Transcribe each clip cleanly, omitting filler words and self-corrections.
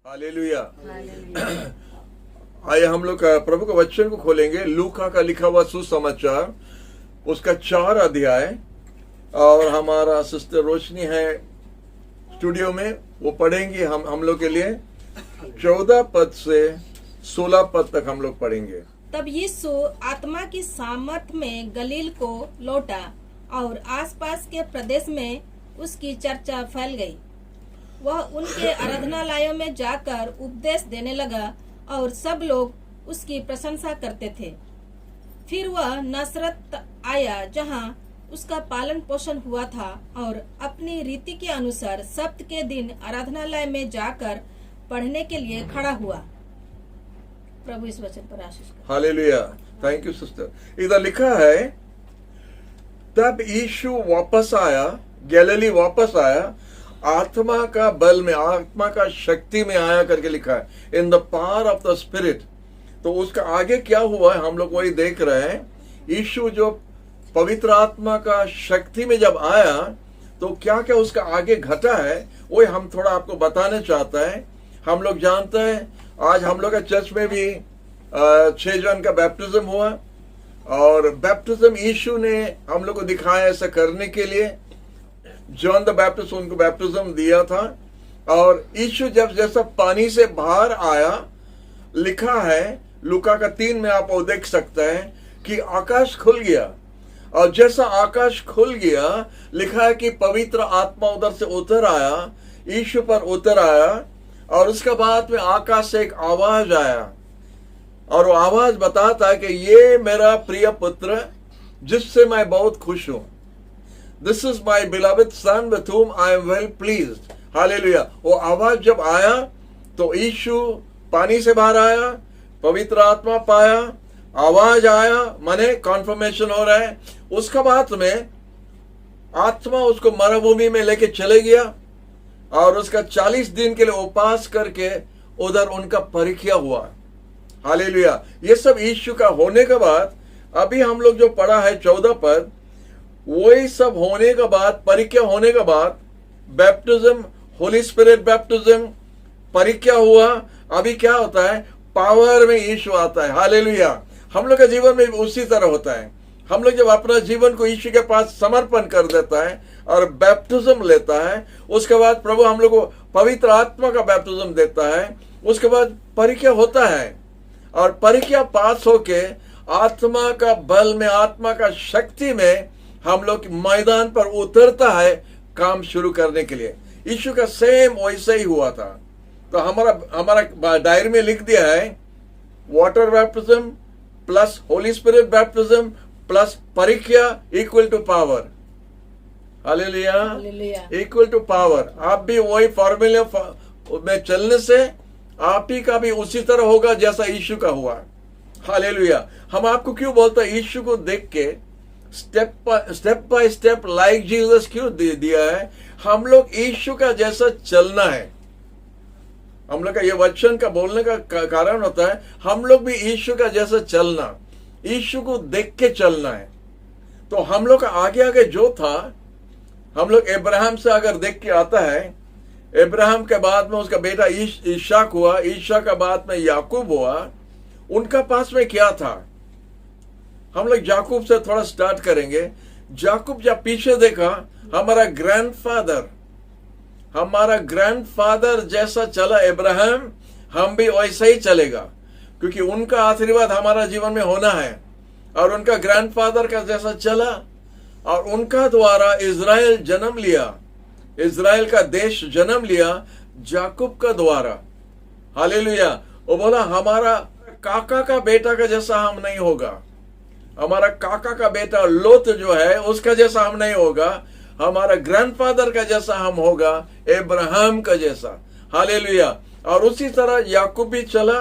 Hallelujah. आइए हम लोग प्रभु के वचन को खोलेंगे। लूका का लिखा हुआ सुसमाचार उसका 4 अध्याय, और हमारा सिस्टर रोशनी है स्टूडियो में, वो पढ़ेंगे हम लोग के लिए 14 पद से 16 पद तक हम लोग पढ़ेंगे। तब यीशु आत्मा की सामर्थ में गलील को लौटा और आसपास के प्रदेश में उसकी चर्चा फैल गई। वह उनके आराधनालयों में जाकर उपदेश देने लगा और सब लोग उसकी प्रशंसा करते थे। फिर वह नसरत आया जहां उसका पालन पोषण हुआ था, और अपनी रीति के अनुसार सप्त के दिन आराधनालय में जाकर पढ़ने के लिए खड़ा हुआ। प्रभु इस वचन पर आशीष करे। हालेलुया। Thank you sister. इधर लिखा है, तब यीशु वापस आया, गैलिली वापस आया, आत्मा का बल में, आत्मा का शक्ति में आया करके लिखा है, in the power of the spirit. तो उसका आगे क्या हुआ है हम लोग वही देख रहे हैं। यीशु जो पवित्र आत्मा का शक्ति में जब आया तो क्या क्या उसका आगे घटा है वही हम थोड़ा आपको बताना चाहता है। हम लोग जानते हैं आज हम लोग का चर्च में भी 6 जन का बैप्टिज्म हुआ, और बैप्टिज्म यीशु ने हम लोग को दिखाया ऐसा करने के लिए। जॉन द बैप्टिस्ट उनको बैप्टिज्म दिया था, और यीशु जब जैसा पानी से बाहर आया, लिखा है लूका का 3 में आप वो देख सकते हैं कि आकाश खुल गया, और जैसा आकाश खुल गया लिखा है कि पवित्र आत्मा उधर से उतर आया, यीशु पर उतर आया, और उसके बाद में आकाश से एक आवाज आया, और वो आवाज बताता है कि ये मेरा प्रिय पुत्र जिससे मैं बहुत खुश हूं। This is my beloved son with whom I am well pleased. Hallelujah. वो आवाज जब आया तो यीशु पानी से बाहर आया, पवित्र आत्मा पाया, आवाज आया, माने कॉन्फर्मेशन हो रहा है। उसके बाद में आत्मा उसको मरुभूमि में लेके चले गया, और उसका 40 दिन के लिए उपवास करके उधर उनका परीक्षा हुआ। हालेलुया। ये सब यीशु का होने के बाद अभी हम लोग जो पढ़ा है 14 पद, वही सब होने के बाद, परीक्षा होने के बाद, बैप्टिज्म, होली स्पिरिट बैप्टिज्म, परीक्षा हुआ। अभी क्या होता है, पावर में यीशु आता है। हालेलुया। हम लोग के जीवन में उसी तरह होता है। हम लोग जब अपना जीवन को यीशु के पास समर्पण कर देता है और बैप्टिज्म लेता है, उसके बाद प्रभु हम लोग को पवित्र आत्मा का बैप्टिज्म देता है। उसके बाद परीक्षा होता है, और परीक्षा पास होके आत्मा का बल में, आत्मा का शक्ति में हम लोग मैदान पर उतरता है काम शुरू करने के लिए। यीशु का सेम वैसे ही हुआ था। तो हमारा डायरी में लिख दिया है, water baptism plus holy spirit baptism plus परीक्षा equal to power. Hallelujah. Equal to power. आप भी वही फॉर्मूले में चलने से आप ही का भी उसी तरह होगा जैसा यीशु का हुआ। हालेलुया। हम आपको क्यों बोलते हैं, यीशु को देख के step by step like Jesus क्यों दिया है। हम लोग यीशु का जैसा चलना है। हम लोग का ये वचन का बोलने का कारण होता है हम लोग भी यीशु का जैसा चलना, यीशु को देख के चलना है। तो हम लोग का आगे आगे जो था, हम लोग इब्राहिम से अगर देख के आता है, इब्राहिम के बाद में उसका बेटा ईशाक हुआ, ईशाक के बाद में याकूब हुआ। उनका पास में क्या था, हम लोग याकूब से थोड़ा स्टार्ट करेंगे। याकूब जब पीछे देखा, हमारा ग्रैंडफादर जैसा चला इब्राहिम, हम भी वैसा ही चलेगा, क्योंकि उनका आशीर्वाद हमारा जीवन में होना है। और उनका ग्रैंडफादर का जैसा चला, और उनका द्वारा इजराइल जन्म लिया, इजराइल का देश जन्म लिया याकूब का द्वारा। हालेलुया। वो बोला हमारा काका का बेटा का जैसा हम नहीं होगा, हमारा काका का बेटा लोत जो है उसका जैसा हम नहीं होगा, हमारा ग्रैंडफादर का जैसा हम होगा, इब्राहिम का जैसा। हालेलुया। और उसी तरह याकूब भी चला,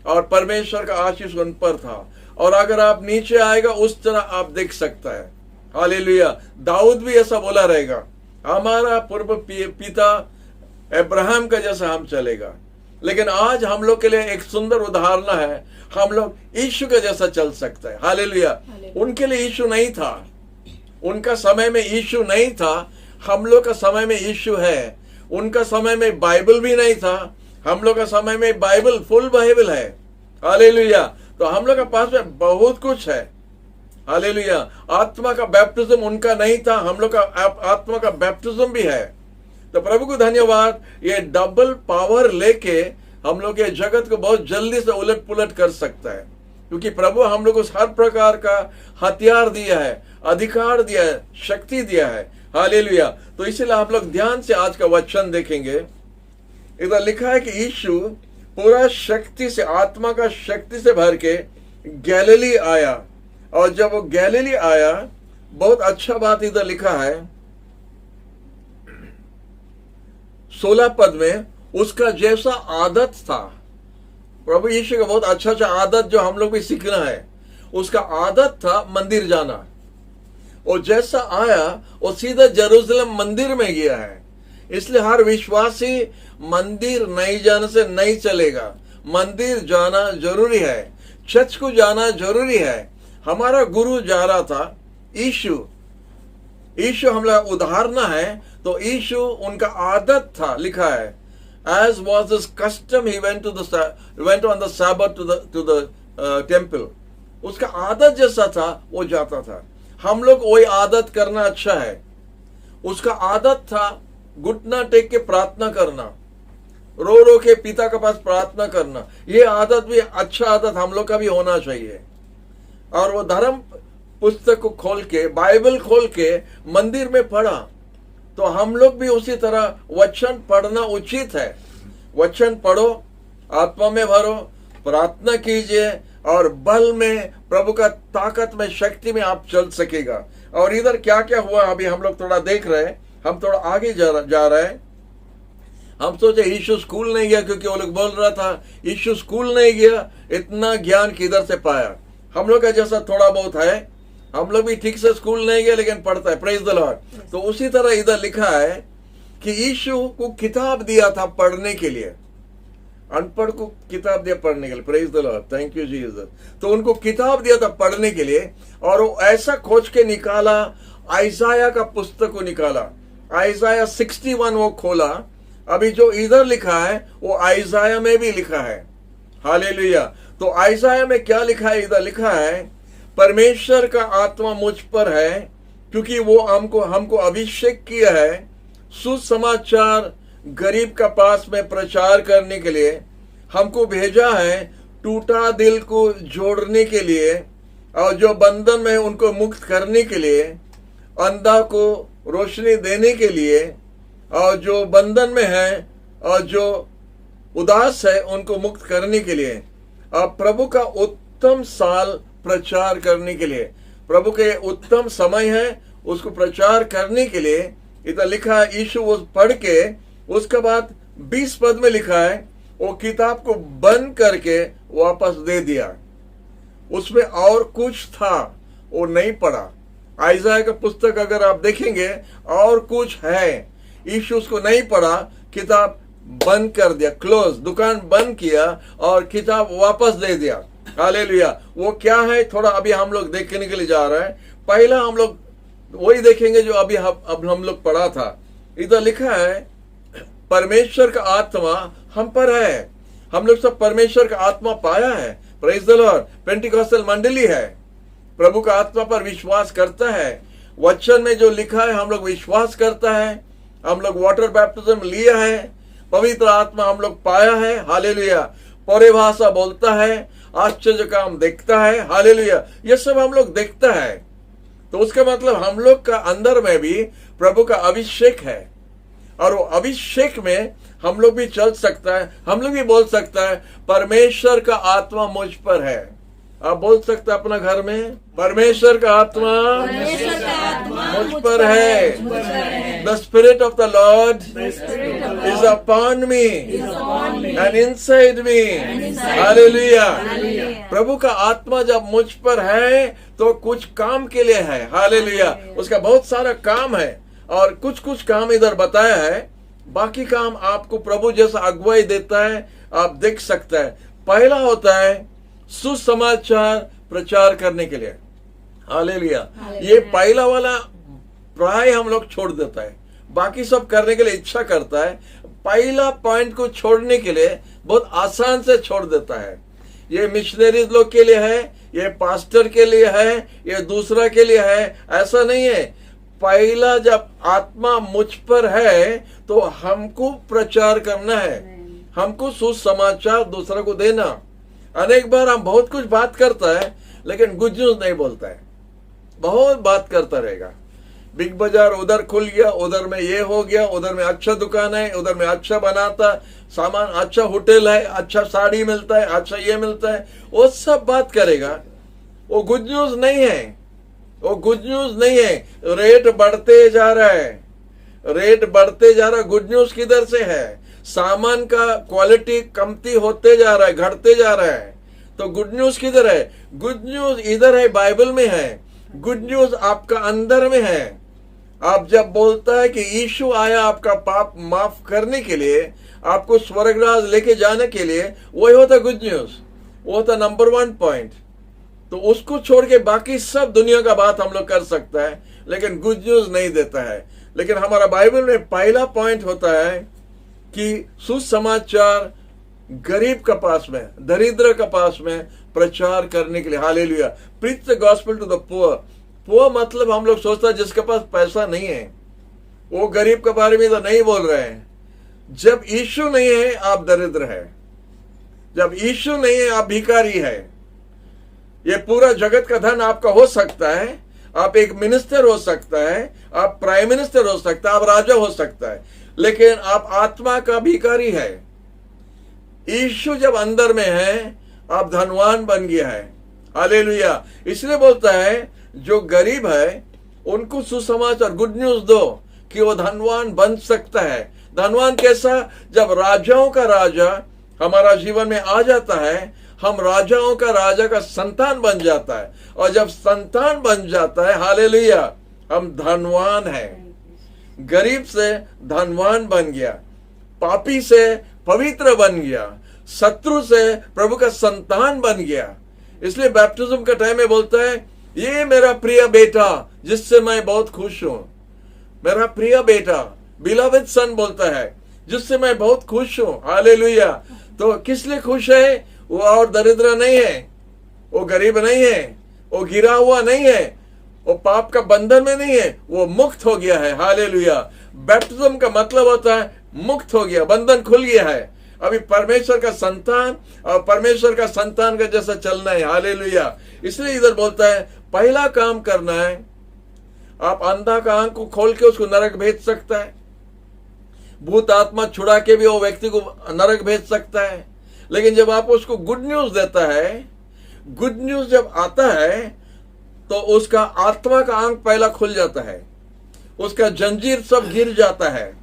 और परमेश्वर का आशीष उन पर था। और अगर आप नीचे आएगा उस तरह आप देख सकता है। हालेलुया। दाऊद भी ऐसा बोला रहेगा, हमारा पूर्व पिता इब्राहिम का जैसा हम चलेगा। लेकिन आज हम लोग के लिए एक सुंदर उदाहरण है, हम लोग यीशु के जैसा चल सकते हैं। हालेलुया। उनके लिए यीशु नहीं था, उनका समय में यीशु नहीं था, हम लोग का समय में यीशु है। उनका समय में बाइबल भी नहीं था, हम लोग का समय में बाइबल, फुल बाइबल है। हालेलुया। तो हम लोग के पास में बहुत कुछ है। हालेलुया। आत्मा का बैप्टिज्म उनका नहीं था, हम लोग का आत्मा का बैप्टिज्म भी है। तो प्रभु को धन्यवाद, ये डबल पावर लेके हम लोग ये जगत को बहुत जल्दी से उलट पुलट कर सकता है, क्योंकि प्रभु हम लोग को हर प्रकार का हथियार दिया है, अधिकार दिया है, शक्ति दिया है। हालेलुया। तो इसीलिए आप लोग ध्यान से आज का वचन देखेंगे। इधर लिखा है कि यीशु पूरा शक्ति से, आत्मा का शक्ति से भर के गैलिली आया। और जब वो गैलिली आया, बहुत अच्छा बात इधर लिखा है 16 पद में, उसका जैसा आदत था। प्रभु यीशु का बहुत अच्छा आदत जो हम लोग भी सीखना है। उसका आदत था मंदिर जाना, और जैसा आया वो सीधा जेरूशलेम मंदिर में गया है। इसलिए हर विश्वासी मंदिर नहीं जाने से नहीं चलेगा। मंदिर जाना जरूरी है, चर्च को जाना जरूरी है। हमारा गुरु जा रहा था, यीशु हमारा उदाहरण है। तो यीशु उनका आदत था, लिखा है as was his custom he went on the Sabbath to the temple। उसका आदत जैसा था वो जाता था। हम लोग वही आदत करना अच्छा है। उसका आदत था घुटना टेक के प्रार्थना करना, रो रो के पिता के पास प्रार्थना करना। ये आदत भी अच्छा आदत हम लोग का भी होना चाहिए। और वो धर्म पुस्तक को खोल के, बाइबल खोल के मंदिर में पढ़ा, तो हम लोग भी उसी तरह वचन पढ़ना उचित है। वचन पढ़ो, आत्मा में भरो, प्रार्थना कीजिए, और बल में, प्रभु का ताकत में, शक्ति में आप चल सकेगा। और इधर क्या क्या हुआ अभी हम लोग थोड़ा देख रहे हैं। हम थोड़ा आगे जा रहे हैं। हम सोचे यीशु स्कूल नहीं गया, क्योंकि वो लोग बोल रहा था यीशु स्कूल नहीं गया, इतना ज्ञान किधर से पाया। हम लोग का जैसा थोड़ा बहुत है, हम लोग भी ठीक से स्कूल नहीं गए लेकिन पढ़ता है। Praise the Lord. तो उसी तरह इधर लिखा है कि यीशु को किताब दिया था पढ़ने के लिए, अनपढ़ को किताब दिया पढ़ने के लिए। Praise the Lord, thank you Jesus. तो उनको किताब दिया था पढ़ने के लिए, और वो ऐसा खोज के निकाला, आइसाया का पुस्तक को निकाला, आइसाया 61 वो खोला। अभी जो इधर लिखा है वो आइसाया में भी लिखा है। हालेलुया। तो आइसाया में क्या लिखा है? इधर लिखा है परमेश्वर का आत्मा मुझ पर है, क्योंकि वो हमको अभिषेक किया है सुसमाचार गरीब का पास में प्रचार करने के लिए। हमको भेजा है टूटा दिल को जोड़ने के लिए, और जो बंधन में उनको मुक्त करने के लिए, अंधा को रोशनी देने के लिए, और जो बंधन में है और जो उदास है उनको मुक्त करने के लिए, और प्रभु का उत्तम साल प्रचार करने के लिए। प्रभु के उत्तम समय है उसको प्रचार करने के लिए। इधर लिखा है यीशु वो पढ़ के, उसके बाद 20 पद में लिखा है वो किताब को बंद करके वापस दे दिया। उसमें और कुछ था, वो नहीं पढ़ा। आइसाया का पुस्तक अगर आप देखेंगे और कुछ है, यीशु उसको नहीं पढ़ा, किताब बंद कर दिया, क्लोज, दुकान बंद किया और किताब वापस दे दिया। हालेलुया। वो क्या है थोड़ा अभी हम लोग देखने के लिए जा रहे हैं। पहला हम लोग वही देखेंगे जो अभी अब हम लोग पढ़ा था। इधर लिखा है परमेश्वर का आत्मा हम पर है। हम लोग सब परमेश्वर का आत्मा पाया है। Praise the Lord. पेंटिकॉस्टल मंडली है, प्रभु का आत्मा पर विश्वास करता है। वचन में जो लिखा है हम लोग विश्वास करता है। हम लोग वाटर बैप्टिज्म लिया है, पवित्र आत्मा हम लोग पाया है। हालेलुया। परिभाषा बोलता है, आश्चर्य काम देखता है। हालेलुया। ये सब हम लोग देखता है। तो उसका मतलब हम लोग का अंदर में भी प्रभु का अभिषेक है, और वो अभिषेक में हम लोग भी चल सकता है। हम लोग भी बोल सकता है परमेश्वर का आत्मा मुझ पर है। आप बोल सकते हैं अपना घर में, परमेश्वर का आत्मा मुझ पर है। The spirit of the Lord is upon me and inside me. Hallelujah. प्रभु का आत्मा जब मुझ पर है तो कुछ काम के लिए है। हालेलुया। उसका बहुत सारा काम है, और कुछ कुछ काम इधर बताया है। बाकी काम आपको प्रभु जैसा अगुवाई देता है, आप देख सकते हैं। पहला होता है सुसमाचार प्रचार करने के लिए। हालेलुया। ये पहला वाला प्राय हम लोग छोड़ देता है, बाकी सब करने के लिए इच्छा करता है। पहला पॉइंट को छोड़ने के लिए बहुत आसान से छोड़ देता है। ये मिशनरीज लोग के लिए है, ये पास्टर के लिए है, ये दूसरा के लिए है, ऐसा नहीं है। पहला जब आत्मा मुझ पर है तो हमको प्रचार करना है, हमको सुसमाचार दूसरा को देना। अनेक बार हम बहुत कुछ बात करता है लेकिन गुड न्यूज नहीं बोलता है, बहुत बात करता रहेगा। बिग बाजार उधर खुल गया, उधर में ये हो गया, उधर में अच्छा दुकान है, उधर में अच्छा बनाता सामान, अच्छा होटल है, अच्छा साड़ी मिलता है, अच्छा ये मिलता है, वो सब बात करेगा। वो गुड न्यूज नहीं है, वो गुड न्यूज नहीं है। रेट बढ़ते जा रहा है, रेट बढ़ते जा रहा है, गुड न्यूज किधर से है? सामान का क्वालिटी कमती होते जा रहा है, घटते जा रहा है, तो गुड न्यूज किधर है? गुड न्यूज इधर है, बाइबल में है। गुड न्यूज आपका अंदर में है। आप जब बोलता है कि यीशु आया आपका पाप माफ करने के लिए, आपको स्वर्गराज लेके जाने के लिए, वही होता गुड न्यूज, वो होता नंबर 1 पॉइंट। तो उसको छोड़ के बाकी सब दुनिया का बात हम लोग कर सकता है लेकिन गुड न्यूज नहीं देता है। लेकिन हमारा बाइबल में पहला पॉइंट होता है कि सुसमाचार गरीब के पास में, दरिद्र के पास में प्रचार करने के लिए। Hallelujah. Preach the gospel to the poor. Poor मतलब हम लोग सोचता है जिसके पास पैसा नहीं है, वो गरीब के बारे में तो नहीं बोल रहे हैं। जब यीशु नहीं है आप दरिद्र है, जब यीशु नहीं है आप भिखारी है। ये पूरा जगत का धन आपका हो सकता है, आप एक मिनिस्टर हो सकता है, आप प्राइम मिनिस्टर हो सकता है, आप राजा हो सकता है, लेकिन आप आत्मा का भिखारी है। यीशु जब अंदर में है आप धनवान बन गया है। हालेलुया। इसलिए बोलता है जो गरीब है उनको सुसमाचार गुड न्यूज दो कि वो धनवान बन सकता है। धनवान कैसा? जब राजाओं का राजा हमारा जीवन में आ जाता है, हम राजाओं का राजा का संतान बन जाता है, और जब संतान बन जाता है, हालेलुया, हम धनवान हैं। गरीब से धनवान बन गया, पापी से पवित्र बन गया, शत्रु से प्रभु का संतान बन गया। इसलिए बैप्टिज्म का टाइम में बोलता है ये मेरा प्रिय बेटा जिससे मैं बहुत खुश हूं। मेरा प्रिय बेटा, बिलवेड सन बोलता है, जिससे मैं बहुत खुश हूं। हालेलुया। तो किस लिए खुश है? वो और दरिद्र नहीं है, वो गरीब नहीं है, वो गिरा हुआ नहीं है, वो पाप का बंधन में नहीं है, वो मुक्त हो गया है। हालेलुया। बैप्टिज्म का मतलब होता है मुक्त हो गया, बंधन खुल गया है। अभी परमेश्वर का संतान और परमेश्वर का संतान का जैसा चलना है। हालेलुया। इसलिए इधर बोलता है पहला काम करना है, आप अंधा का आंख को खोल के उसको नरक भेज सकता है, भूत आत्मा छुड़ा के भी वो व्यक्ति को नरक भेज सकता है। लेकिन जब आप उसको गुड न्यूज देता है, गुड न्यूज जब आता है तो उसका आत्मा का आंख पहला खुल जाता है, उसका जंजीर सब गिर जाता है,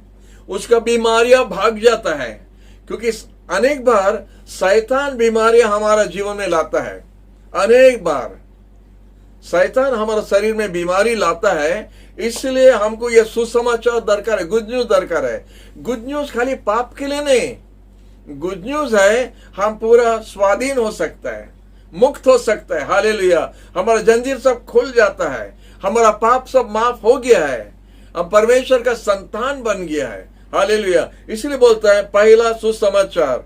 उसका बीमारियां भाग जाता है। क्योंकि अनेक बार शैतान बीमारियां हमारा जीवन में लाता है, अनेक बार शैतान हमारे शरीर में बीमारी लाता है। इसलिए हमको यह सुसमाचार दरकार है, गुड न्यूज दरकार है। गुड न्यूज खाली पाप के लिए नहीं, गुड न्यूज है हम पूरा स्वाधीन हो सकता है, मुक्त हो सकता है। हालेलुया। हमारा जंजीर सब खुल जाता है, हमारा पाप सब माफ हो गया है, हम परमेश्वर का संतान बन गया है। हालेलुया। इसलिए बोलता है पहला सुसमाचार।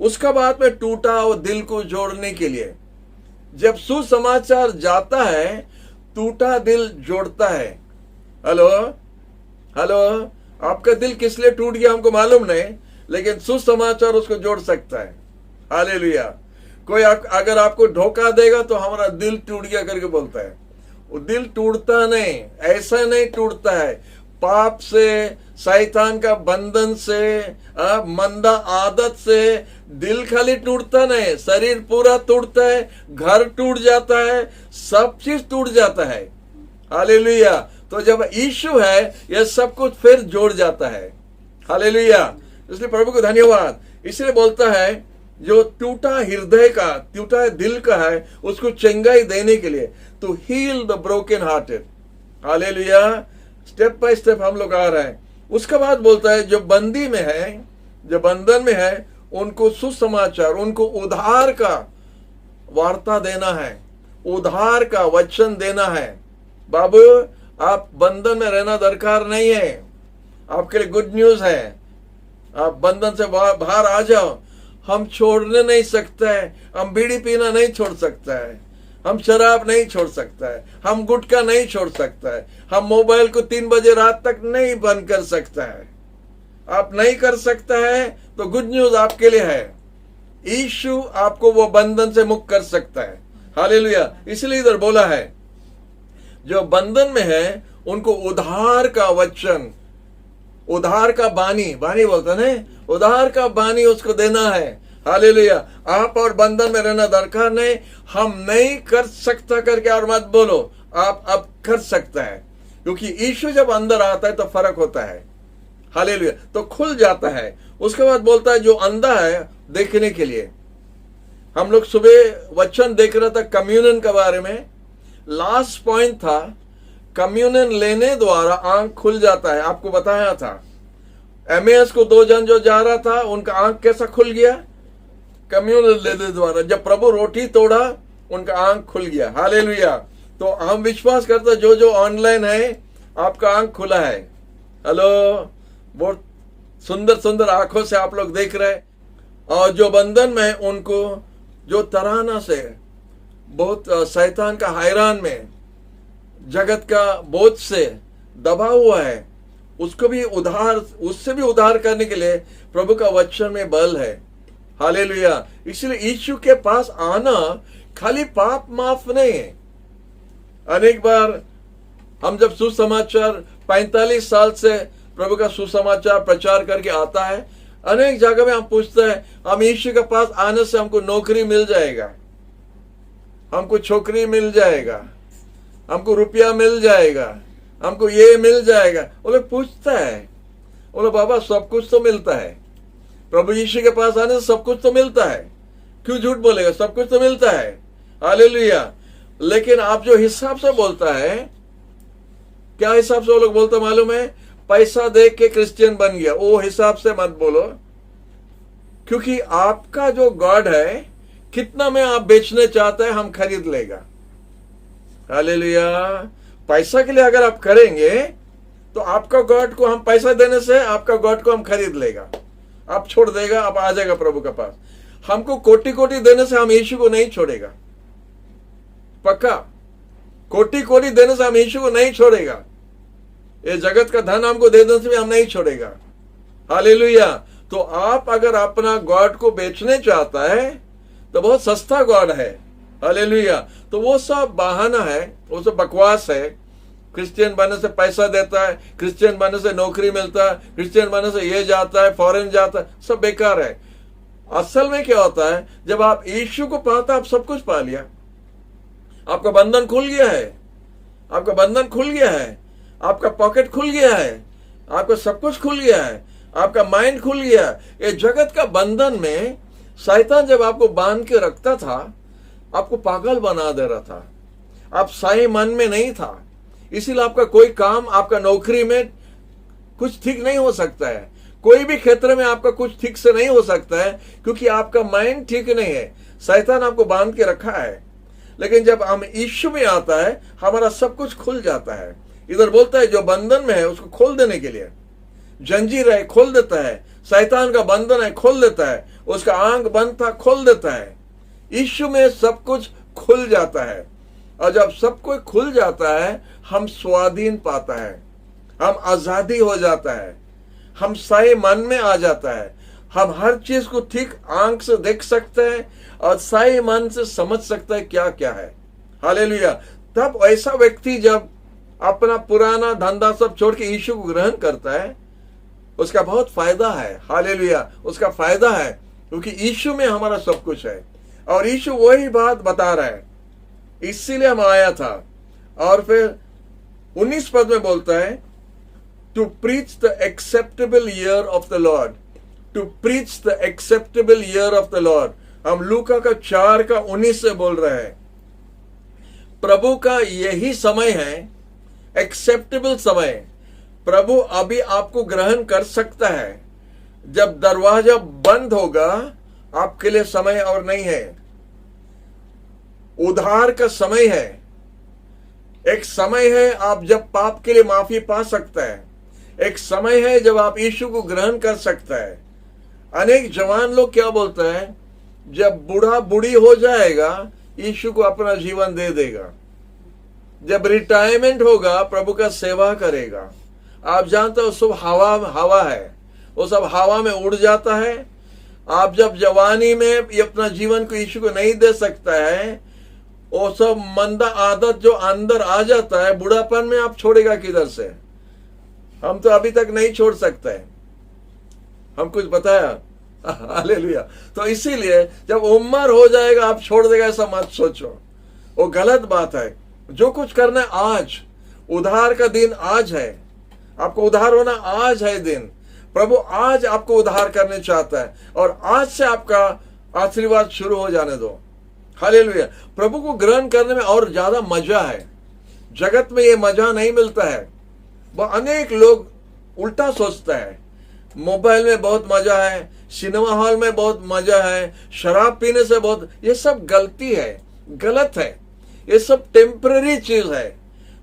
उसका बाद में टूटा हुआ दिल को जोड़ने के लिए, जब सुसमाचार जाता है टूटा दिल जोड़ता है। Hello hello. आपका दिल किस लिए टूट गया हमको मालूम नहीं, लेकिन सुसमाचार उसको जोड़ सकता है। हालेलुया। कोई अगर आपको धोखा देगा तो हमारा दिल टूट गया करके बोलता है, वो दिल टूटता नहीं, ऐसा नहीं टूटता है। पाप से, शैतान का बंधन से, मंदा आदत से दिल खाली टूटता नहीं, शरीर पूरा टूटता है, घर टूट जाता है, सब चीज टूट जाता है। हालेलुया। तो जब यीशु है यह सब कुछ फिर जोड़ जाता है। हालेलुया। इसलिए प्रभु को धन्यवाद। इसलिए बोलता है जो टूटा हृदय का, टूटा दिल का है, उसको चंगाई देने के लिए, to heal the broken hearted. Hallelujah. Step by step हम लोग आ रहे हैं। उसके बाद बोलता है जो बंदी में है, जो बंधन में है, उनको सुसमाचार, उनको उद्धार का वार्ता देना है, उद्धार का वचन देना है। बाबू आप बंधन में रहना दरकार नहीं है, आपके लिए गुड न्यूज है। आप बंधन से बाहर आ जाओ। हम छोड़ने नहीं सकते हैं, हम बीड़ी पीना नहीं छोड़ सकता है, हम शराब नहीं छोड़ सकता है, हम गुटखा नहीं छोड़ सकता है, हम मोबाइल को 3 बजे रात तक नहीं बंद कर सकता है। आप नहीं कर सकता है तो गुड न्यूज आपके लिए है, यीशु आपको वो बंधन से मुक्त कर सकता है। हालेलुया। इसलिए इधर बोला है जो बंधन में है उनको उद्धार का वचन, उद्धार का बानी बोलते हैं, उद्धार का बानी उसको देना है। हालेलुया। आप और बंधन में रहना दरकार नहीं। हम नहीं कर सकता करके और मत बोलो, आप अब कर सकता है, क्योंकि यीशु जब अंदर आता है तो फर्क होता है। हालेलुया। तो खुल जाता है। उसके बाद बोलता है जो अंधा है देखने के लिए। हम लोग सुबह वचन देख रहा था कम्युनियन के बारे में। लास्ट पॉइंट था कम्युनियन लेने द्वारा आंख खुल जाता है। आपको बताया था एमएस को 2 जन जो जा रहा था उनका आंख कैसा खुल गया, कम्युनियन लेने द्वारा। जब प्रभु रोटी तोड़ा उनका आंख खुल गया। हालेलुया। तो हम विश्वास करते जो जो ऑनलाइन है आपका आंख खुला है। हेलो, बहुत सुंदर सुंदर आंखों से आप लोग देख रहे हैं। और जो बंधन में उनको जो तराना से बहुत शैतान का हैरान में जगत का बोझ से दबा हुआ है, उसको भी उद्धार, उससे भी उद्धार करने के लिए प्रभु का वचन में बल है। हालेलुया। इसलिए यीशु के पास आना खाली पाप माफ नहीं है। अनेक बार हम जब सुसमाचार 45 साल से प्रभु का सुसमाचार प्रचार करके आता है, अनेक जगह में हम पूछते हैं हम यीशु के पास आने से हमको नौकरी मिल जाएगा, हमको छोकरी मिल जाएगा, हमको रुपया मिल जाएगा, हमको ये मिल जाएगा। वो लोग पूछता है, बोले बाबा सब कुछ तो मिलता है, प्रभु यीशु के पास आने से सब कुछ तो मिलता है, क्यों झूठ बोलेगा, सब कुछ तो मिलता है। हालेलुया। लेकिन आप जो हिसाब से बोलता है, क्या हिसाब से वो लोग बोलते मालूम है, पैसा देख के क्रिश्चियन बन गया, वो हिसाब से मत बोलो। क्योंकि आपका जो गॉड है कितना में आप बेचने चाहते हैं हम खरीद लेगा। हालेलुया। पैसा के लिए अगर आप करेंगे तो आपका गॉड को हम पैसा देने से आपका गॉड को हम खरीद लेगा, आप छोड़ देगा, आप आ जाएगा प्रभु के पास। हमको कोटि कोटि देने से हम यीशु को नहीं छोड़ेगा, पक्का। कोटि कोटि देने से हम यीशु को नहीं छोड़ेगा। ये जगत का धन हमको दे देने से भी हम नहीं छोड़ेगा। हालेलुया। तो आप अगर अपना गॉड को बेचने चाहता है तो बहुत सस्ता गॉड है। हालेलुया। तो वो सब बहाना है, वो सब बकवास है। क्रिश्चियन बनने से पैसा देता है, क्रिश्चियन बनने से नौकरी मिलता है, क्रिश्चियन बनने से ये जाता है, फॉरेन जाता है, सब बेकार है। असल में क्या होता है, जब आप यीशु को पाता आप सब कुछ पा लिया, आपका बंधन खुल गया है, आपका बंधन खुल गया है, आपका पॉकेट खुल गया है, आपका सब कुछ खुल गया है, आपका माइंड खुल गया है। ये जगत का बंधन में शैतान जब आपको बांध के रखता था, आपको पागल बना दे रहा था, आप सही मन में नहीं था, इसीलिए आपका कोई काम, आपका नौकरी में कुछ ठीक नहीं हो सकता है, कोई भी क्षेत्र में आपका कुछ ठीक से नहीं हो सकता है, क्योंकि आपका माइंड ठीक नहीं है, शैतान आपको बांध के रखा है। लेकिन जब हम यीशु में आता है हमारा सब कुछ खुल जाता है। इधर बोलता है जो बंधन में है उसको खोल देने के लिए, जंजीर है खोल देता है, शैतान का बंधन है खोल देता है, उसका आंख बंद था खोल देता है। यीशु में सब कुछ खुल जाता है, और जब सब कुछ खुल जाता है हम स्वाधीन पाता है, हम आजादी हो जाता है, हम सही मन में आ जाता है, हम हर चीज को ठीक आंख से देख सकते हैं और सही मन से समझ सकते हैं क्या क्या है। हालेलुया। तब ऐसा व्यक्ति जब अपना पुराना धंधा सब छोड़ के यीशु को ग्रहण करता है उसका बहुत फायदा है। हालेलुया। उसका फायदा है क्योंकि यीशु में हमारा सब कुछ है, और यीशु वही बात बता रहा है, इसीलिए हम आया था। और फिर 19 पद में बोलता है to preach the acceptable year of the Lord, to preach the acceptable year of the Lord. हम लूका का 4 का 19 से बोल रहे हैं। प्रभु का यही समय है, एक्सेप्टेबल समय। प्रभु अभी आपको ग्रहण कर सकता है। जब दरवाजा बंद होगा आपके लिए समय और नहीं है, उद्धार का समय है। एक समय है आप जब पाप के लिए माफी पा सकता है, एक समय है जब आप यीशु को ग्रहण कर सकता है। अनेक जवान लोग क्या बोलते हैं, जब बूढ़ा बूढ़ी हो जाएगा यीशु को अपना जीवन दे देगा, जब रिटायरमेंट होगा प्रभु का सेवा करेगा। आप जानते हो सब हवा है, वो सब हवा में उड़ जाता है। आप जब जवानी में ये अपना जीवन को यीशु को नहीं दे सकता है, वो सब मंदा आदत जो अंदर आ जाता है, बुढ़ापन में आप छोड़ेगा किधर से? हम तो अभी तक नहीं छोड़ सकते, हम कुछ बताया। हालेलुया। तो इसीलिए जब उम्र हो जाएगा आप छोड़ देगा, ऐसा मत सोचो, वो गलत बात है। जो कुछ करना है आज, उद्धार का दिन आज है, आपको उद्धार होना आज है दिन। प्रभु आज आपको उद्धार करने चाहता है और आज से आपका आशीर्वाद शुरू हो जाने दो। हालेलुया। प्रभु को ग्रहण करने में और ज्यादा मजा है, जगत में ये मजा नहीं मिलता है। वह अनेक लोग उल्टा सोचता है, मोबाइल में बहुत मजा है, सिनेमा हॉल में बहुत मजा है, शराब पीने से बहुत, ये सब गलती है, गलत है। ये सब टेम्पररी चीज है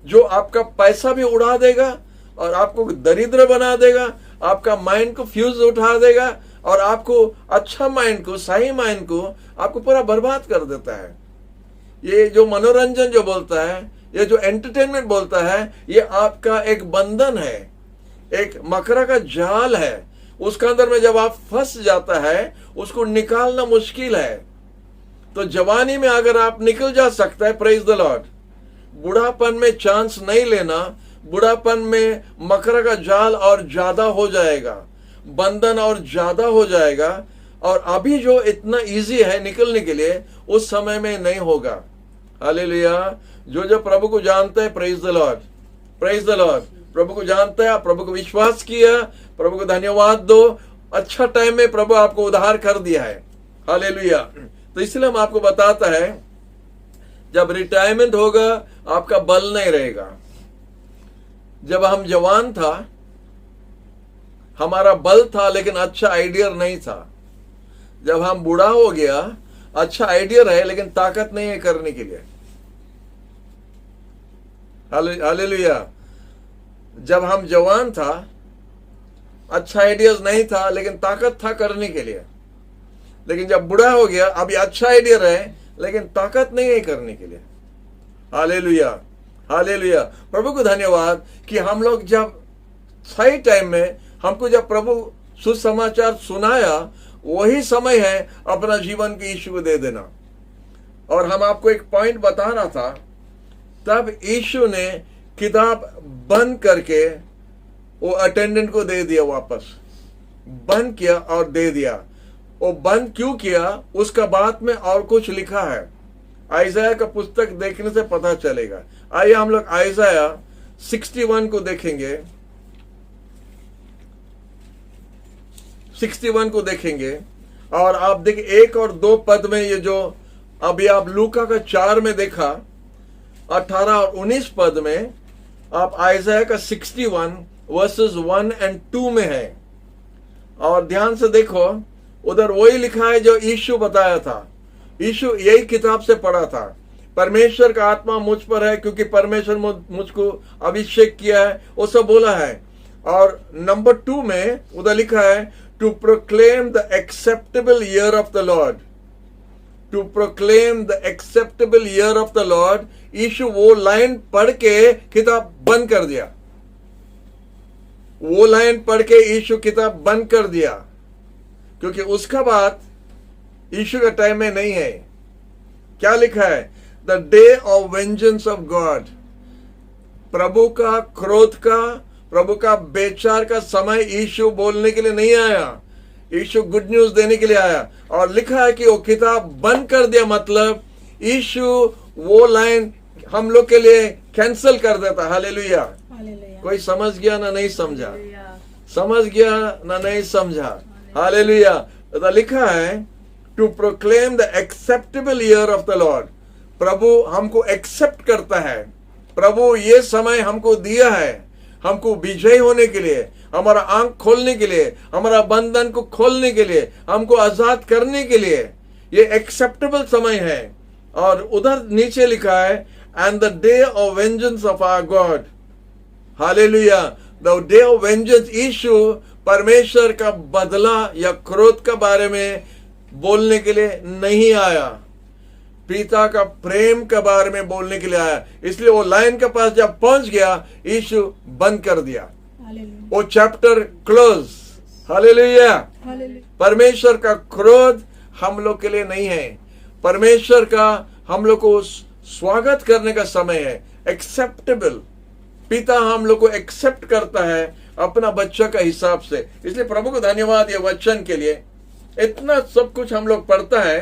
जो आपका पैसा भी उड़ा देगा और आपको दरिद्र बना देगा, आपका माइंड को फ्यूज उठा देगा और आपको अच्छा माइंड को, सही माइंड को आपको पूरा बर्बाद कर देता है। ये जो मनोरंजन जो बोलता है, ये जो एंटरटेनमेंट बोलता है, ये आपका एक बंधन है, एक मकरा का जाल है। उसके अंदर में जब आप फंस जाता है, उसको निकालना मुश्किल है। तो जवानी में अगर आप निकल जा सकता है, प्रेज द लॉर्ड। बुढ़ापन में चांस नहीं लेना, बुढ़ापन में मकरा का जाल और ज्यादा हो जाएगा, बंधन और ज्यादा हो जाएगा, और अभी जो इतना इजी है निकलने के लिए, उस समय में नहीं होगा। हालेलुया। जो प्रभु को जानता है, praise the lord, praise the lord. प्रभु को जानता है, प्रभु को विश्वास किया, प्रभु को धन्यवाद दो। अच्छा टाइम में प्रभु आपको उद्धार कर दिया है। हालेलुया। तो इसलिए हम आपको बताता है, जब रिटायरमेंट होगा आपका बल नहीं रहेगा। जब हम जवान था हमारा बल था, लेकिन अच्छा आइडिया नहीं था। जब हम बूढ़ा हो गया, अच्छा आइडिया है लेकिन ताकत नहीं है करने के लिए। हालेलुया। जब हम जवान था, अच्छा आइडियाज नहीं था लेकिन ताकत था करने के लिए। लेकिन जब बूढ़ा हो गया, अभी अच्छा आइडिया है लेकिन ताकत नहीं है करने के लिए। Hallelujah, hallelujah. प्रभु को धन्यवाद कि हम लोग जब सही टाइम में हमको जब प्रभु सुसमाचार सुनाया, वही समय है अपना जीवन के यीशु को दे देना। और हम आपको एक पॉइंट बता रहा था, तब यीशु ने किताब बंद करके वो अटेंडेंट को दे दिया, वापस बंद किया और दे दिया। वो बंद क्यों किया, उसका बाद में और कुछ लिखा है। आइज़ाया का पुस्तक देखने से पता चलेगा। आइए हम लोग आइज़ाया 61 को देखेंगे, 61 को देखेंगे। और आप देखिए 1 और 2 पद में, ये जो अभी आप लूका का 4 में देखा, 18 और 19 पद में आप आइज़ाया का 61 वर्सेस 1 और 2 में है। और ध्यान से देखो, उधर वही लिखा है जो यीशु बताया था। यीशु यही किताब से पढ़ा था। परमेश्वर का आत्मा मुझ पर है क्योंकि परमेश्वर मुझको अभिषेक किया है, वो सब बोला है। और नंबर 2 में उधर लिखा है, to proclaim the acceptable year of the Lord. To proclaim the acceptable year of the lord. यीशु वो लाइन पढ़ के किताब बंद कर दिया। वो लाइन पढ़ के यीशु किताब बंद कर दिया, क्योंकि उसका बाद यीशु का टाइम में नहीं है। क्या लिखा है? The day of vengeance of God. प्रभु का क्रोध का, प्रभु का बेचार का समय यीशु बोलने के लिए नहीं आया, यीशु गुड न्यूज देने के लिए आया। और लिखा है कि वो किताब बंद कर दिया, मतलब यीशु वो लाइन हम लोग के लिए कैंसिल कर देता। हालेलुया। कोई समझ गया ना नहीं समझा? समझ गया ना नहीं समझा? हालेलुया। तो लिखा है to proclaim the acceptable year of the lord. प्रभु हमको एक्सेप्ट करता है। प्रभु ये समय हमको दिया है, हमको विजय होने के लिए, हमारा आंख खोलने के लिए, हमारा बंधन को खोलने के लिए, हमको आजाद करने के लिए। ये एक्सेप्टेबल समय है। और उधर नीचे लिखा है, and the day of vengeance of our God. Hallelujah. The day of vengeance, यीशु परमेश्वर का बदला या क्रोध के बारे में बोलने के लिए नहीं आया, पिता का प्रेम के बारे में बोलने के लिए आया। इसलिए वो लाइन के पास जब पहुंच गया, यीशु बंद कर दिया, वो चैप्टर क्लोज। हालेलुया। परमेश्वर का क्रोध हम लोग के लिए नहीं है, परमेश्वर का हम लोग को स्वागत करने का समय है, एक्सेप्टेबल। पिता हम लोग को एक्सेप्ट करता है अपना बच्चा का हिसाब से। इसलिए प्रभु को धन्यवाद ये वचन के लिए। इतना सब कुछ हम लोग पढ़ता है।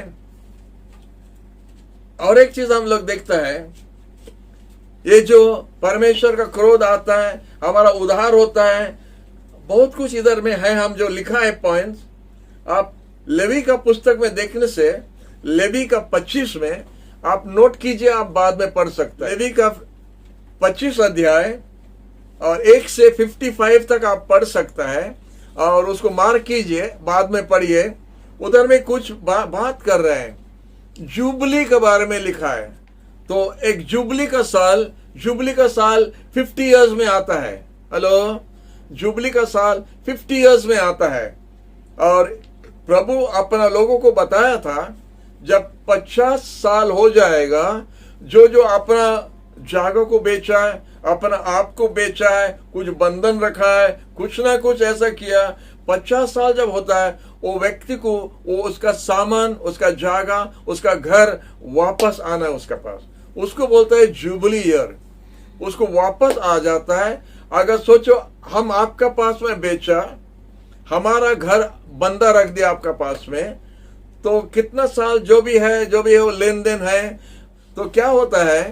और एक चीज हम लोग देखता है, ये जो परमेश्वर का क्रोध आता है, हमारा उद्धार होता है, बहुत कुछ इधर में है। हम जो लिखा है पॉइंट्स, आप लेवी का पुस्तक में देखने से, लेवी का 25 में आप नोट कीजिए, आप बाद में पढ़ सकते हैं। लेवी का 25 अध्याय और 1 से 55 तक आप पढ़ सकता है और उसको मार्क कीजिए, बाद में पढ़िए। उधर में कुछ बात कर रहे हैं, जुबली के बारे में लिखा है। तो एक जुबली का साल 50 इयर्स में आता है। हेलो, जुबली का साल 50 इयर्स में आता है। और प्रभु अपना लोगों को बताया था, जब 50 साल हो जाएगा, जो जो अपना जागो को बेचा है, अपना आप को बेचा है, कुछ बंधन रखा है, कुछ ना कुछ ऐसा किया, 50 साल जब होता है, वो व्यक्ति को वो उसका सामान, उसका जागा, उसका घर वापस आना है उसके पास। उसको बोलता है जुबली ईयर, उसको वापस आ जाता है। अगर सोचो, हम आपका पास में बेचा, हमारा घर बंदा रख दिया आपका पास में, तो कितना साल जो भी है वो लेन देन है, तो क्या होता है,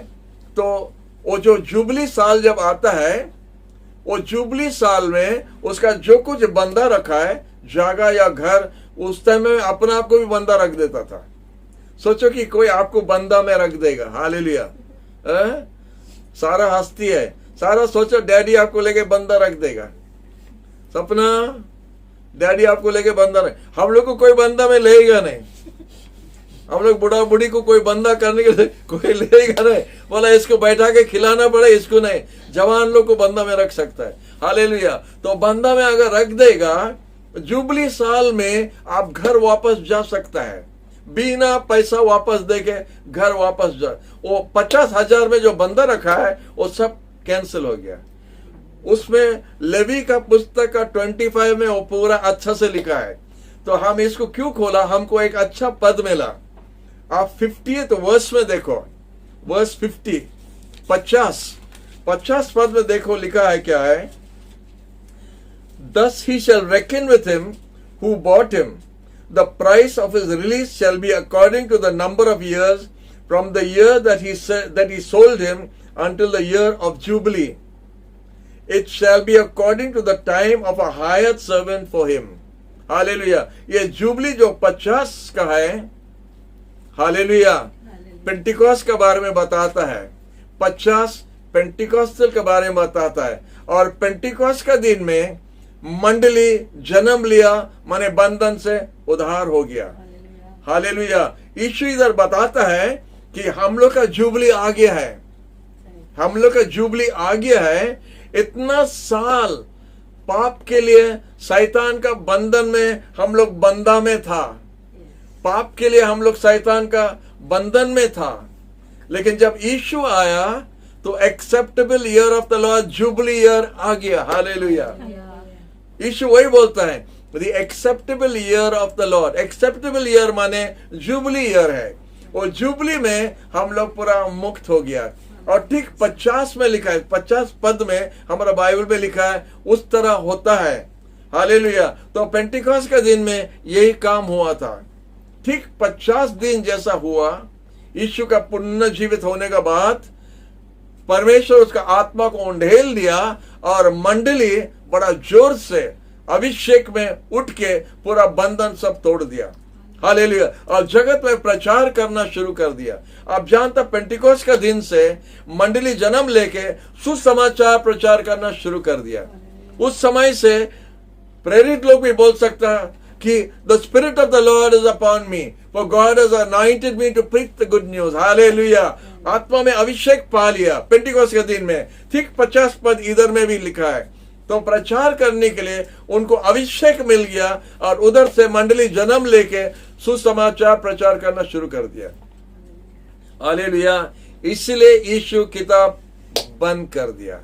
तो वो जो जुबली साल जब आता है, वो जुबली साल में उसका जो कुछ बंदा रखा है, जागा या घर, उस टाइम में अपने आप को भी बंदा रख देता था। सोचो कि कोई आपको बंदा में रख देगा। हालेलुया। सारा हस्ती है, सारा सोचो डैडी आपको लेके बंदा रख देगा। सपना, डैडी आपको लेके बंदा रख, हम लोग को कोई बंदा में लेगा नहीं। हम लोग बुढ़ा बुढ़ी को कोई बंदा करने के लिए कोई लेगा नहीं, बोला इसको बैठा के खिलाना पड़े, इसको नहीं। जवान लोग को बंदा में रख सकता है। हालेलुया। तो बंदा में अगर रख देगा, जुबली साल में आप घर वापस जा सकता है, बिना पैसा वापस देके घर वापस जा। वो 50,000 में जो बंदा रखा है, वो सब कैंसिल हो गया। उसमें लेवी का पुस्तक का 25 में वो पूरा अच्छा से लिखा है। तो हम इसको क्यों खोला, हमको एक अच्छा पद मिला। आप 50th वर्स में देखो, वर्स 50 पद में देखो, लिखा है क्या है, Thus he shall reckon with him who bought him. The price of his release shall be according to the number of years from the year that he sold him until the year of Jubilee. It shall be according to the time of a hired servant for him. Hallelujah. ये jubilee जो 50 का है, hallelujah, Pentecost के बारे में बताता है। 50 Pentecostal के बारे में बताता है। और पेंटिकॉस्ट का दिन में मंडली जन्म लिया, माने बंधन से उद्धार हो गया। हालेलुया। यीशु इधर बताता है कि हम लोग का जुबली आ गया है, हम लोग का जुबली आ गया है। इतना साल पाप के लिए शैतान का बंधन में हम लोग बंधा में था, पाप के लिए हम लोग शैतान का बंधन में था। लेकिन जब यीशु आया तो acceptable year of the lord, jubilee year आ गया। हालेलुया। यीशु वही बोलता है, the acceptable year of the lord. Acceptable year माने जुबली ईयर है। और जुबली में हम लोग पूरा मुक्त हो गया। और ठीक 50 में लिखा है, 50 पद में हमारा बाइबल में लिखा है, उस तरह होता है। हालेलुया। तो पेंटिकॉस्ट का दिन में यही काम हुआ था। ठीक 50 दिन जैसा हुआ, यीशु का पुनर्जीवित होने के बाद परमेश्वर उसका आत्मा को उंडेल दिया और मंडली बड़ा जोर से अभिषेक में उठ के पूरा बंधन सब तोड़ दिया। हालेलुया। और जगत में प्रचार करना शुरू कर दिया। आप जानते, पेंटिकोस्ट का दिन से मंडली जन्म लेके सुसमाचार प्रचार करना शुरू कर दिया। उस समय से प्रेरित लोग भी बोल सकता है कि the spirit of the Lord is upon me, for God has anointed me to preach the good news. Hallelujah. आत्मा में अभिषेक पा लिया पेंटिकोस्ट के दिन में। ठीक 50 पद इधर में भी लिखा है, तो प्रचार करने के लिए उनको अभिषेक मिल गया और उधर से मंडली जन्म लेके सुसमाचार प्रचार करना शुरू कर दिया। हालेलुया। इसलिए यीशु किताब बंद कर दिया।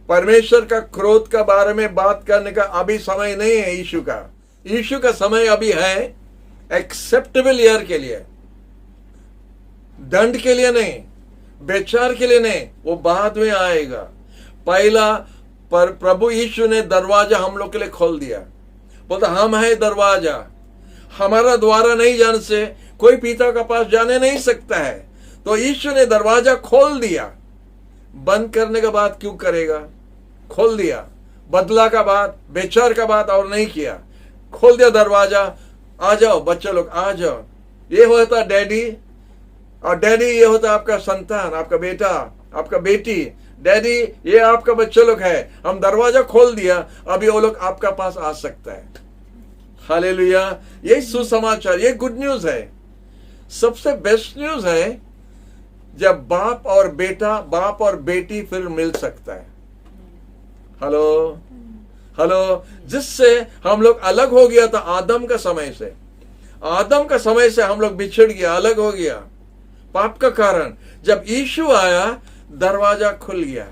परमेश्वर का क्रोध का बारे में बात करने का अभी समय नहीं है। यीशु का समय अभी है एक्सेप्टेबल ईयर के लिए, दंड के लिए नहीं, बेचार के लिए नहीं, वो बाद में आएगा। पहला पर प्रभु यीशु ने दरवाजा हम लोग के लिए खोल दिया। बोलता हम है दरवाजा, हमारा द्वारा नहीं जाने से कोई पिता का पास जाने नहीं सकता है। तो यीशु ने दरवाजा खोल दिया। बंद करने का बात क्यों करेगा? खोल दिया। बदला का बात, बेचार का बात और नहीं किया, खोल दिया दरवाजा। आ जाओ बच्चे लोग, आ जाओ। ये होता डैडी, और डैडी ये होता आपका संतान, आपका बेटा, आपका बेटी। डैडी ये आपका बच्चे लोग है। हम दरवाजा खोल दिया, अभी वो लोग आपका पास आ सकता है। हालेलुया। ये सुसमाचार, ये गुड न्यूज है। सबसे बेस्ट न्यूज है जब बाप और बेटा, बाप और बेटी फिर मिल सकता है। Hello hello. जिससे हम लोग अलग हो गया था आदम का समय से। आदम का समय से हम लोग बिछड़ गया, अलग हो गया पाप का कारण। जब यीशु आया दरवाजा खुल गया।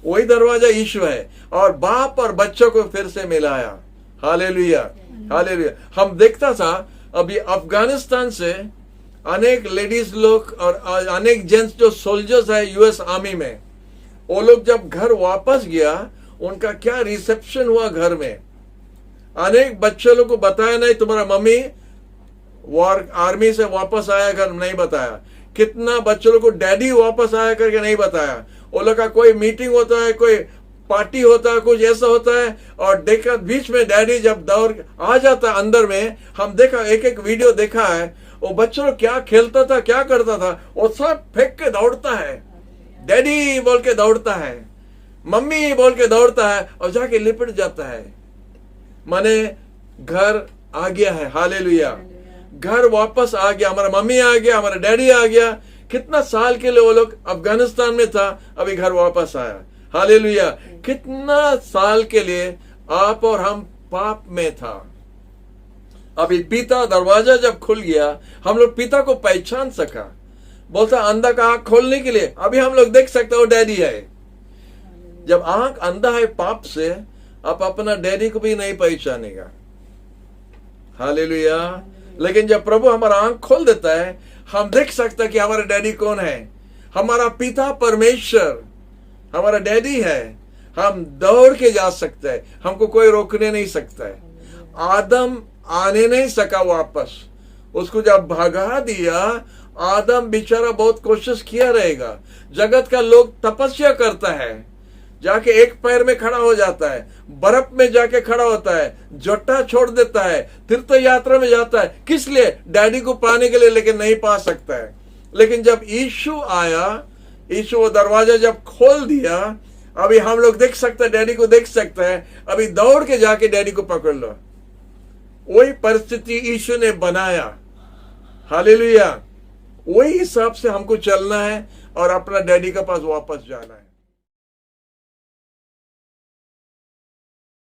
वही दरवाजा यीशु है और बाप और बच्चों को फिर से मिलाया। Hallelujah hallelujah. हम देखता था अभी अफगानिस्तान से अनेक लेडीज लोग और अनेक जेंट्स जो सोल्जर्स है यूएस आर्मी में, वो लोग जब घर वापस गया उनका क्या रिसेप्शन हुआ घर में। अनेक बच्चे लोग को बताया नहीं तुम्हारा मम्मी वॉर आर्मी से वापस आया, घर नहीं बताया। कितना बच्चों लोग को डैडी वापस आया करके नहीं बताया। वो लोग का कोई मीटिंग होता है, कोई पार्टी होता है, कुछ ऐसा होता है, और देखा बीच में डैडी जब दौड़ आ जाता है अंदर में। हम देखा एक वीडियो देखा है, वो बच्चों लोग क्या खेलता था, क्या करता था, वो सब फेंक के दौड़ता है। डैडी बोल के दौड़ता है, मम्मी बोल के दौड़ता है और जाके लिपट जाता है। माने घर आ गया है। हालेलुया। घर वापस आ गया, हमारा मम्मी आ गया, हमारा डैडी आ गया। कितना साल के लिए वो लोग अफगानिस्तान में था, अभी घर वापस आया। हालेलुया। कितना साल के लिए आप और हम पाप में था। अभी पिता दरवाजा जब खुल गया, हम लोग पिता को पहचान सका। बोलता अंधा का आंख खोलने के लिए अभी हम लोग देख सकते हो डैडी है। जब आंख अंधा है पाप से, आप अपना डैडी को भी नहीं पहचानेगा। हालेलुया। लेकिन जब प्रभु हमारा आंख खोल देता है, हम देख सकते हैं कि हमारा डैडी कौन है। हमारा पिता परमेश्वर हमारा डैडी है। हम दौड़ के जा सकते हैं, हमको कोई रोकने नहीं सकता है। आदम आने नहीं सका वापस, उसको जब भगा दिया, आदम बेचारा बहुत कोशिश किया रहेगा। जगत का लोग तपस्या करता है, जाके एक पैर में खड़ा हो जाता है, बर्फ में जाके खड़ा होता है, जट्टा छोड़ देता है, तीर्थ यात्रा में जाता है। किस लिए? डैडी को पाने के लिए, लेकिन नहीं पा सकता है। लेकिन जब यीशु आया, यीशु वो दरवाजा जब खोल दिया, अभी हम लोग देख सकते हैं, डैडी को देख सकते हैं। अभी दौड़ के जाके डैडी को पकड़ लो। वही परिस्थिति यीशु ने बनाया। हालेलुया। वही हिसाब से हमको चलना है और अपना डैडी के पास वापस जाना है।